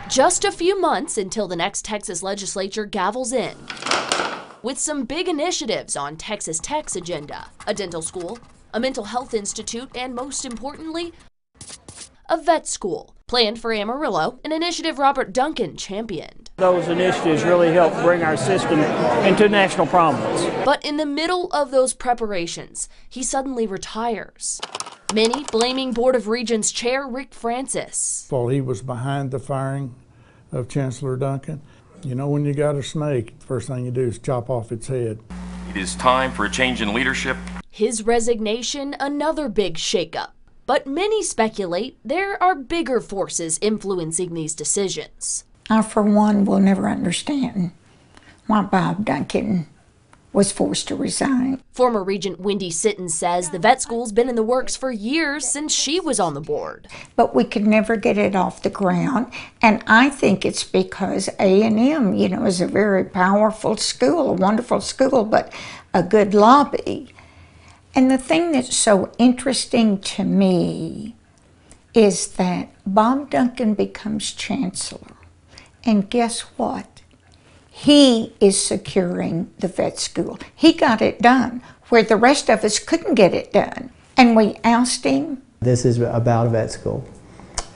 Just a few months until the next Texas legislature gavels in with some big initiatives on Texas Tech's agenda: a dental school, a mental health institute, and most importantly, a vet school planned for Amarillo, an initiative Robert Duncan championed. Those initiatives really help bring our system into national prominence. But in the middle of those preparations, he suddenly retires. Many blaming Board of Regents Chair Rick Francis. While he was behind the firing of Chancellor Duncan, you know, when you got a snake, the first thing you do is chop off its head. It is time for a change in leadership. His resignation, another big shakeup. But many speculate there are bigger forces influencing these decisions. I, for one, will never understand why Bob Duncan was forced to resign. Former Regent Wendy Sitton says the vet school's been in the works for years since she was on the board. But we could never get it off the ground, and I think it's because A&M, you know, is a very powerful school, a wonderful school, but a good lobby. And the thing that's so interesting to me is that Bob Duncan becomes chancellor, and guess what? He is securing the vet school. He got it done where the rest of us couldn't get it done. And we asked him. This is about a vet school,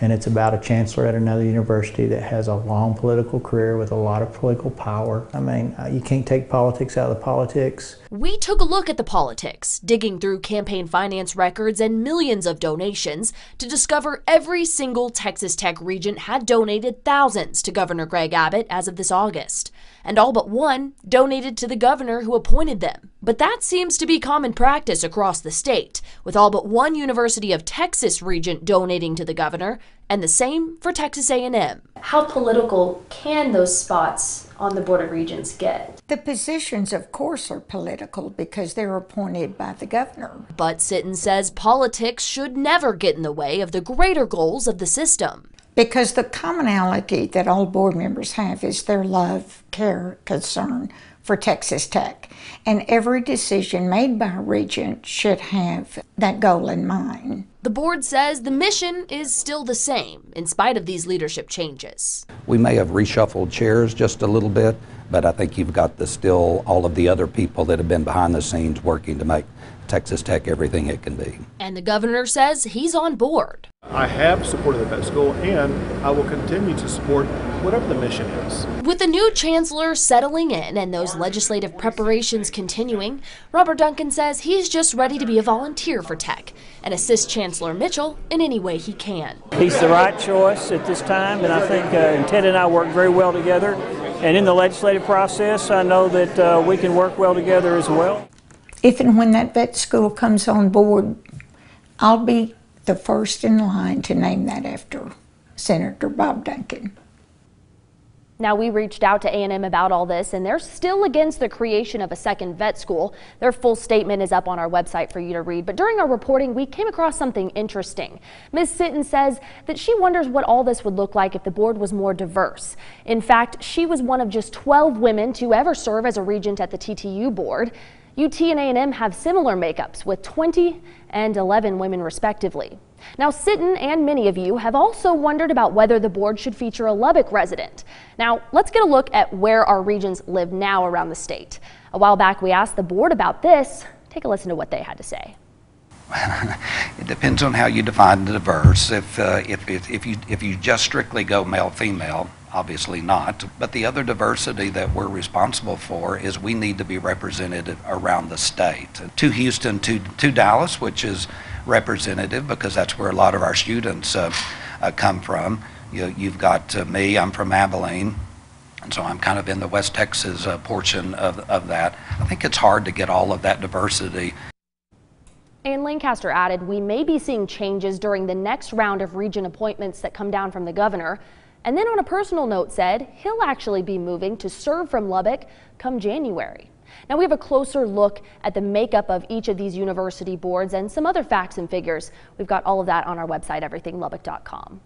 and it's about a chancellor at another university that has a long political career with a lot of political power. I mean, you can't take politics out of the politics. We took a look at the politics, digging through campaign finance records and millions of donations to discover every single Texas Tech regent had donated thousands to Governor Greg Abbott as of this August. And all but one donated to the governor who appointed them. But that seems to be common practice across the state, with all but one University of Texas regent donating to the governor, and the same for Texas A&M. How political can those spots on the Board of Regents get? The positions, of course, are political because they're appointed by the governor. But Sitton says politics should never get in the way of the greater goals of the system. Because the commonality that all board members have is their love, care, concern for Texas Tech. And every decision made by a regent should have that goal in mind. The board says the mission is still the same in spite of these leadership changes. We may have reshuffled chairs just a little bit, but I think you've got still all of the other people that have been behind the scenes working to make Texas Tech everything it can be. And the governor says he's on board. I have supported the vet school, and I will continue to support whatever the mission is. With the new chancellor settling in and those legislative preparations continuing, Robert Duncan says he's just ready to be a volunteer for Tech and assist Chancellor Mitchell in any way he can. He's the right choice at this time, and I think Ted and I work very well together. And in the legislative process, I know that we can work well together as well. If and when that vet school comes on board, I'll be the first in line to name that after Senator Bob Duncan. Now, we reached out to A&M about all this, and they're still against the creation of a second vet school. Their full statement is up on our website for you to read. But during our reporting, we came across something interesting. Ms. Sitton says that she wonders what all this would look like if the board was more diverse. In fact, she was one of just 12 women to ever serve as a regent at the TTU board. UT and A&M have similar makeups with 20 and 11 women respectively. Now, Sitton and many of you have also wondered about whether the board should feature a Lubbock resident. Now, let's get a look at where our regents live now around the state. A while back, we asked the board about this. Take a listen to what they had to say. It depends on how you define the diverse. If you just strictly go male-female, obviously not. But the other diversity that we're responsible for is we need to be represented around the state. To Houston, to Dallas, which is representative because that's where a lot of our students come from. You've got me, I'm from Abilene, and so I'm kind of in the West Texas portion of that. I think it's hard to get all of that diversity. And Lancaster added, we may be seeing changes during the next round of regent appointments that come down from the governor. And then on a personal note said he'll actually be moving to serve from Lubbock come January. Now we have a closer look at the makeup of each of these university boards and some other facts and figures. We've got all of that on our website, everythinglubbock.com.